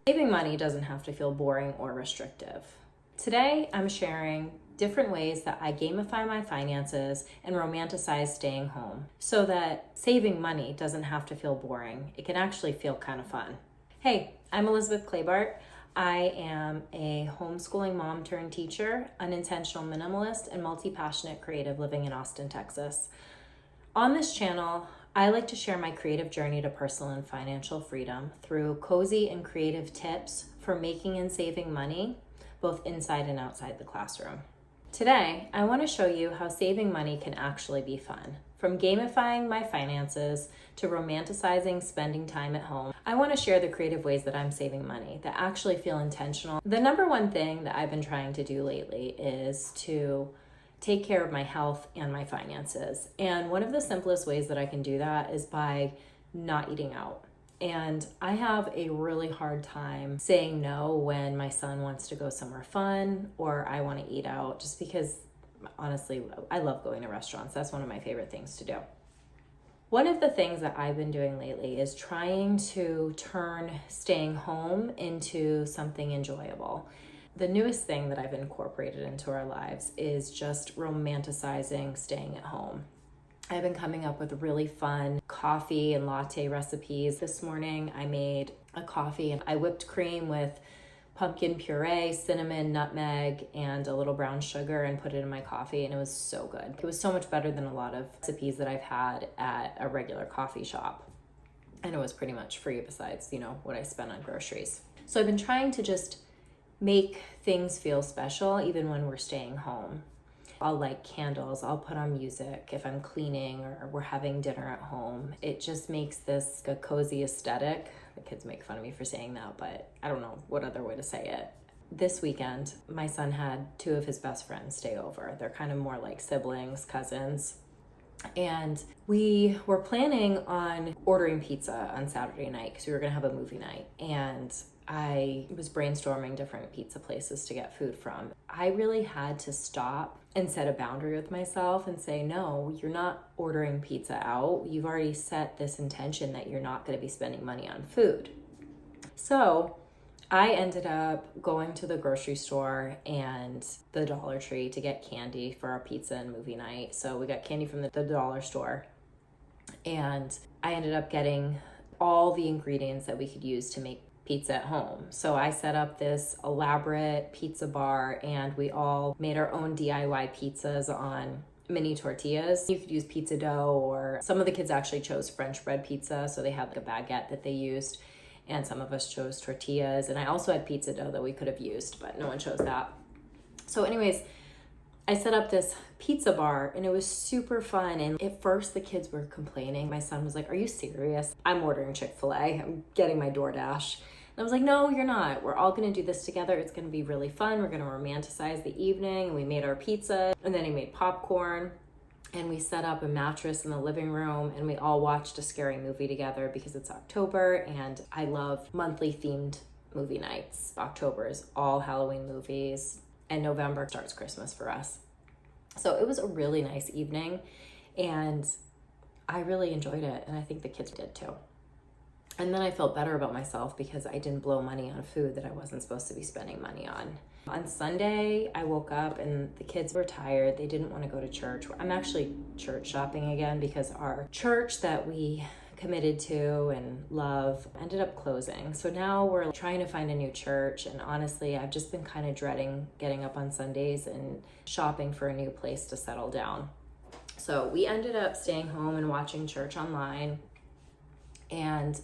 Saving money doesn't have to feel boring or restrictive. Today, I'm sharing different ways that I gamify my finances and romanticize staying home so that saving money doesn't have to feel boring. It can actually feel kind of fun. Hey, I'm Elizabeth Claybart. I am a homeschooling mom turned teacher, unintentional minimalist, and multi-passionate creative living in Austin, Texas. On this channel, I like to share my creative journey to personal and financial freedom through cozy and creative tips for making and saving money, both inside and outside the classroom. Today, I want to show you how saving money can actually be fun. From gamifying my finances to romanticizing spending time at home, I want to share the creative ways that I'm saving money that actually feel intentional. The number one thing that I've been trying to do lately is to take care of my health and my finances. And one of the simplest ways that I can do that is by not eating out. And I have a really hard time saying no when my son wants to go somewhere fun or I want to eat out, just because honestly, I love going to restaurants. That's one of my favorite things to do. One of the things that I've been doing lately is trying to turn staying home into something enjoyable. The newest thing that I've incorporated into our lives is just romanticizing staying at home. I've been coming up with really fun coffee and latte recipes. This morning I made a coffee and I whipped cream with pumpkin puree, cinnamon, nutmeg, and a little brown sugar and put it in my coffee, and it was so good. It was so much better than a lot of recipes that I've had at a regular coffee shop. And it was pretty much free besides, what I spent on groceries. So I've been trying to just make things feel special even when we're staying home. I'll light candles, I'll put on music if I'm cleaning or we're having dinner at home. It just makes this a cozy aesthetic. The kids make fun of me for saying that, but I don't know what other way to say it. This weekend, my son had two of his best friends stay over. They're kind of more like siblings, cousins. And we were planning on ordering pizza on Saturday night because we were gonna have a movie night. And I was brainstorming different pizza places to get food from. I really had to stop and set a boundary with myself and say, no, you're not ordering pizza out. You've already set this intention that you're not going to be spending money on food. So I ended up going to the grocery store and the Dollar Tree to get candy for our pizza and movie night. So we got candy from the dollar store. And I ended up getting all the ingredients that we could use to make pizza at home. So I set up this elaborate pizza bar and we all made our own DIY pizzas on mini tortillas. You could use pizza dough, or some of the kids actually chose French bread pizza, so they had like a baguette that they used, and some of us chose tortillas. And I also had pizza dough that we could have used, but no one chose that. So anyways, I set up this pizza bar and it was super fun. And at first the kids were complaining. My son was like, "Are you serious? I'm ordering Chick-fil-A. I'm getting my DoorDash." And I was like, "No, you're not. We're all gonna do this together. It's gonna be really fun. We're gonna romanticize the evening." And we made our pizza, and then he made popcorn, and we set up a mattress in the living room, and we all watched a scary movie together because it's October and I love monthly themed movie nights. October is all Halloween movies, and November starts Christmas for us. So it was a really nice evening and I really enjoyed it, and I think the kids did too. And then I felt better about myself because I didn't blow money on food that I wasn't supposed to be spending money on. On Sunday, I woke up and the kids were tired. They didn't want to go to church. I'm actually church shopping again because our church that we committed to and love ended up closing. So now we're trying to find a new church, and honestly, I've just been kind of dreading getting up on Sundays and shopping for a new place to settle down. So we ended up staying home and watching church online, and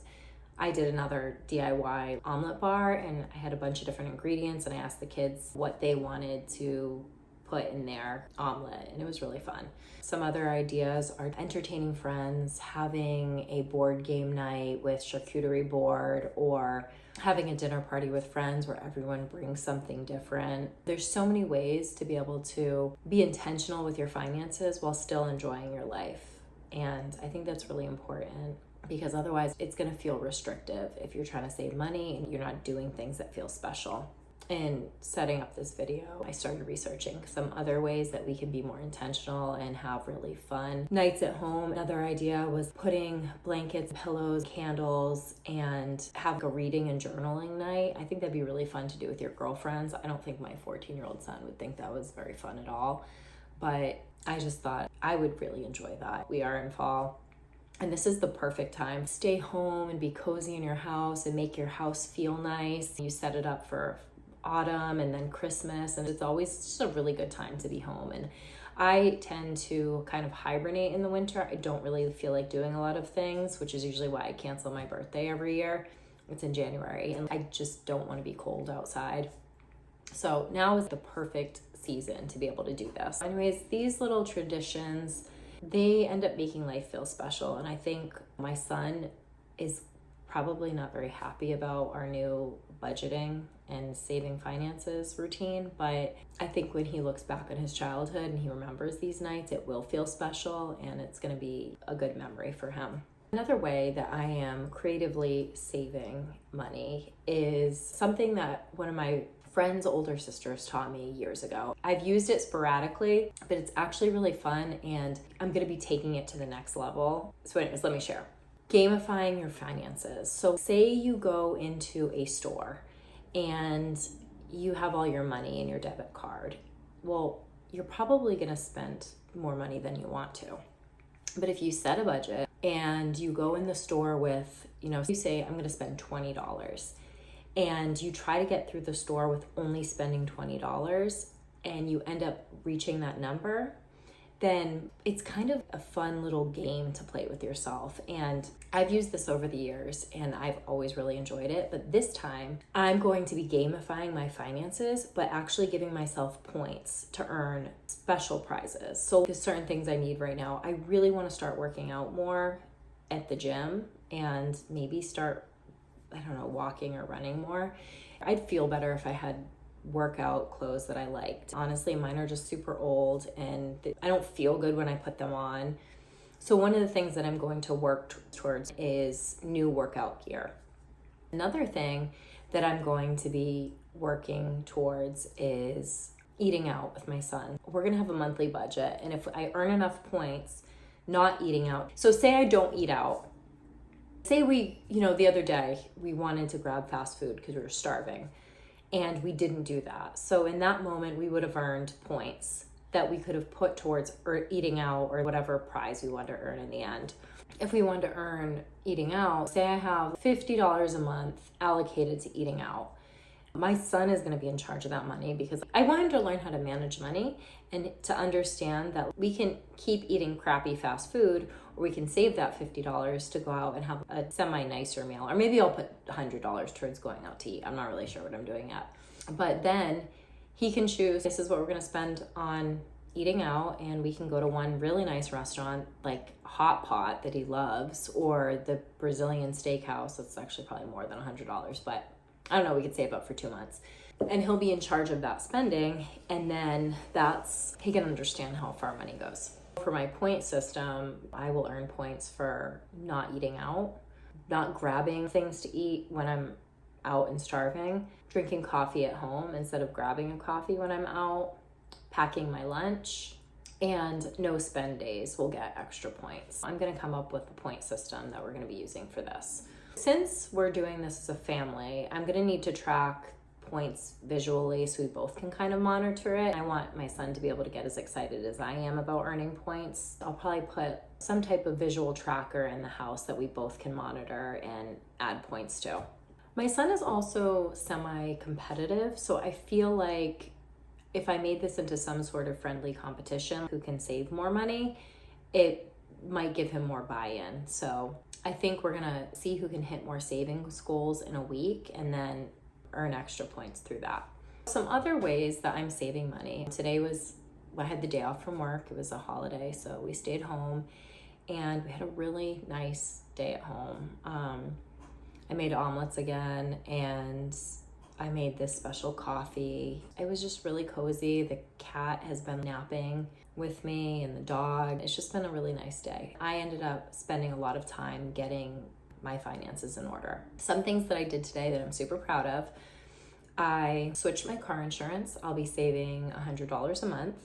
I did another DIY omelet bar, and I had a bunch of different ingredients, and I asked the kids what they wanted to put in their omelet, and it was really fun. Some other ideas are entertaining friends, having a board game night with charcuterie board, or having a dinner party with friends where everyone brings something different. There's so many ways to be able to be intentional with your finances while still enjoying your life. And I think that's really important, because otherwise it's going to feel restrictive if you're trying to save money and you're not doing things that feel special. in setting up this video, I started researching some other ways that we can be more intentional and have really fun nights at home. Another idea was putting blankets, pillows, candles, and have a reading and journaling night. I think that'd be really fun to do with your girlfriends. I don't think my 14-year-old son would think that was very fun at all, but I just thought I would really enjoy that. We are in fall, and this is the perfect time. Stay home and be cozy in your house and make your house feel nice. You set it up for autumn and then Christmas, and it's always just a really good time to be home. And I tend to kind of hibernate in the winter. I don't really feel like doing a lot of things, which is usually why I cancel my birthday every year. It's in January, and I just don't want to be cold outside. So now is the perfect season to be able to do this. Anyways, these little traditions, they end up making life feel special. And I think my son is probably not very happy about our new budgeting and saving finances routine, but I think when he looks back on his childhood and he remembers these nights, it will feel special and it's going to be a good memory for him. Another way that I am creatively saving money is something that one of my friend's older sisters taught me years ago. I've used it sporadically, but it's actually really fun, and I'm going to be taking it to the next level. So anyways, let me share. Gamifying your finances. So say you go into a store and you have all your money in your debit card. Well, you're probably going to spend more money than you want to. But if you set a budget and you go in the store with, you say, I'm going to spend $20, and you try to get through the store with only spending $20, and you end up reaching that number, then it's kind of a fun little game to play with yourself. And I've used this over the years and I've always really enjoyed it. But this time I'm going to be gamifying my finances, but actually giving myself points to earn special prizes. So there's certain things I need right now. I really want to start working out more at the gym and maybe start, walking or running more. I'd feel better if I had workout clothes that I liked. Honestly, mine are just super old and I don't feel good when I put them on. So one of the things that I'm going to work towards is new workout gear. Another thing that I'm going to be working towards is eating out with my son. We're going to have a monthly budget, and if I earn enough points not eating out. So say I don't eat out. Say we, the other day we wanted to grab fast food because we were starving. And we didn't do that. So in that moment, we would have earned points that we could have put towards eating out or whatever prize we wanted to earn in the end. If we wanted to earn eating out, say I have $50 a month allocated to eating out. My son is going to be in charge of that money because I want him to learn how to manage money and to understand that we can keep eating crappy fast food, or we can save that $50 to go out and have a semi-nicer meal. Or maybe I'll put $100 towards going out to eat. I'm not really sure what I'm doing yet. But then he can choose, this is what we're going to spend on eating out, and we can go to one really nice restaurant like Hot Pot that he loves, or the Brazilian steakhouse. That's actually probably more than $100, but I don't know, we could save up for 2 months. And he'll be in charge of that spending, and then he can understand how far money goes. For my point system, I will earn points for not eating out, not grabbing things to eat when I'm out and starving, drinking coffee at home instead of grabbing a coffee when I'm out, packing my lunch, and no spend days will get extra points. I'm going to come up with a point system that we're going to be using for this. Since we're doing this as a family, I'm going to need to track points visually so we both can kind of monitor it. I want my son to be able to get as excited as I am about earning points. I'll probably put some type of visual tracker in the house that we both can monitor and add points to. My son is also semi-competitive, so I feel like if I made this into some sort of friendly competition, who can save more money, it might give him more buy-in. So I think we're gonna see who can hit more savings goals in a week and then earn extra points through that. Some other ways that I'm saving money. Today I had the day off from work. It was a holiday, so we stayed home and we had a really nice day at home. I made omelets again, and I made this special coffee. It was just really cozy. The cat has been napping with me and the dog. It's just been a really nice day. I ended up spending a lot of time getting my finances in order. Some things that I did today that I'm super proud of. I switched my car insurance. I'll be saving $100 a month.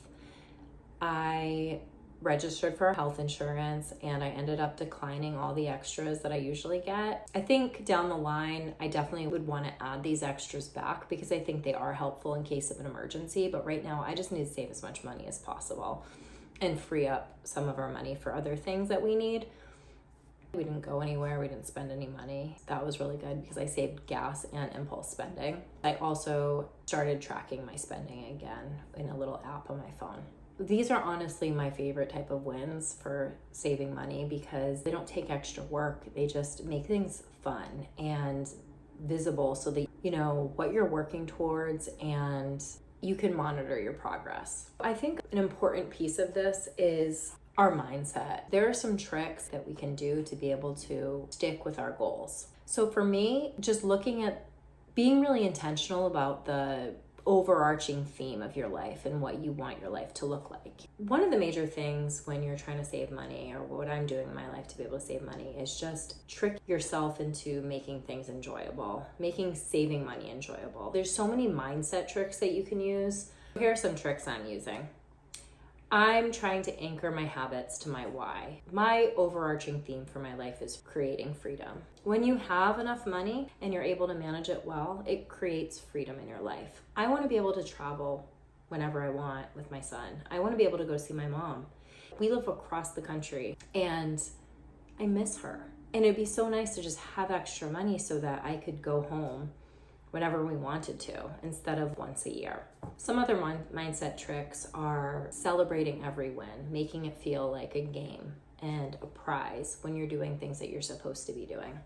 I registered for health insurance and I ended up declining all the extras that I usually get. I think down the line, I definitely would want to add these extras back because I think they are helpful in case of an emergency. But right now, I just need to save as much money as possible and free up some of our money for other things that we need. We didn't go anywhere. We didn't spend any money. That was really good because I saved gas and impulse spending. I also started tracking my spending again in a little app on my phone. These are honestly my favorite type of wins for saving money because they don't take extra work. They just make things fun and visible so that you know what you're working towards and you can monitor your progress. I think an important piece of this is our mindset. There are some tricks that we can do to be able to stick with our goals. So for me, just looking at being really intentional about the overarching theme of your life and what you want your life to look like. One of the major things when you're trying to save money, or what I'm doing in my life to be able to save money, is just trick yourself into making things enjoyable, making saving money enjoyable. There's so many mindset tricks that you can use. Here are some tricks I'm using. I'm trying to anchor my habits to my why. My overarching theme for my life is creating freedom. When you have enough money and you're able to manage it well, it creates freedom in your life. I want to be able to travel whenever I want with my son. I want to be able to go see my mom. We live across the country and I miss her. And it'd be so nice to just have extra money so that I could go home whenever we wanted to, instead of once a year. Some other mindset tricks are celebrating every win, making it feel like a game and a prize when you're doing things that you're supposed to be doing.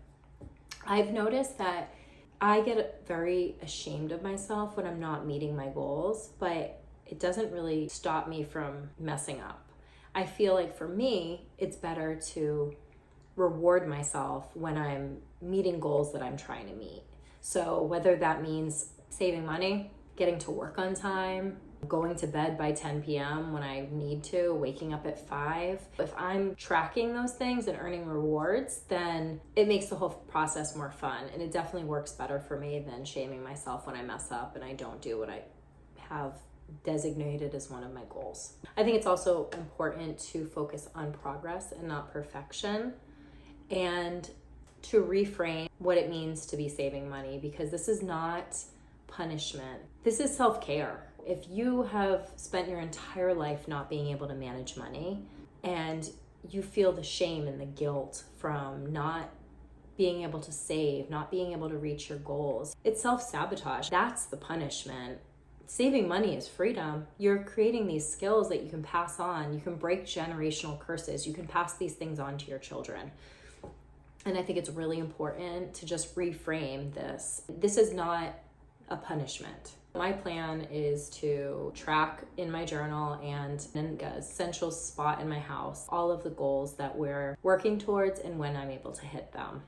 I've noticed that I get very ashamed of myself when I'm not meeting my goals, but it doesn't really stop me from messing up. I feel like for me, it's better to reward myself when I'm meeting goals that I'm trying to meet. So whether that means saving money, getting to work on time, going to bed by 10 p.m. when I need to, waking up at 5. If I'm tracking those things and earning rewards, then it makes the whole process more fun. And it definitely works better for me than shaming myself when I mess up and I don't do what I have designated as one of my goals. I think it's also important to focus on progress and not perfection, and to reframe what it means to be saving money, because this is not punishment. This is self-care. If you have spent your entire life not being able to manage money and you feel the shame and the guilt from not being able to save, not being able to reach your goals, it's self-sabotage. That's the punishment. Saving money is freedom. You're creating these skills that you can pass on. You can break generational curses. You can pass these things on to your children. And I think it's really important to just reframe this. This is not a punishment. My plan is to track in my journal and in an essential spot in my house all of the goals that we're working towards and when I'm able to hit them.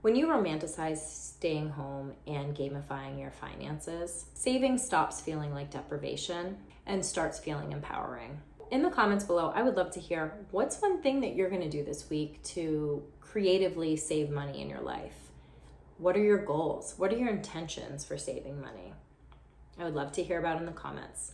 When you romanticize staying home and gamifying your finances, saving stops feeling like deprivation and starts feeling empowering. In the comments below, I would love to hear what's one thing that you're going to do this week to creatively save money in your life. What are your goals? What are your intentions for saving money? I would love to hear about it in the comments.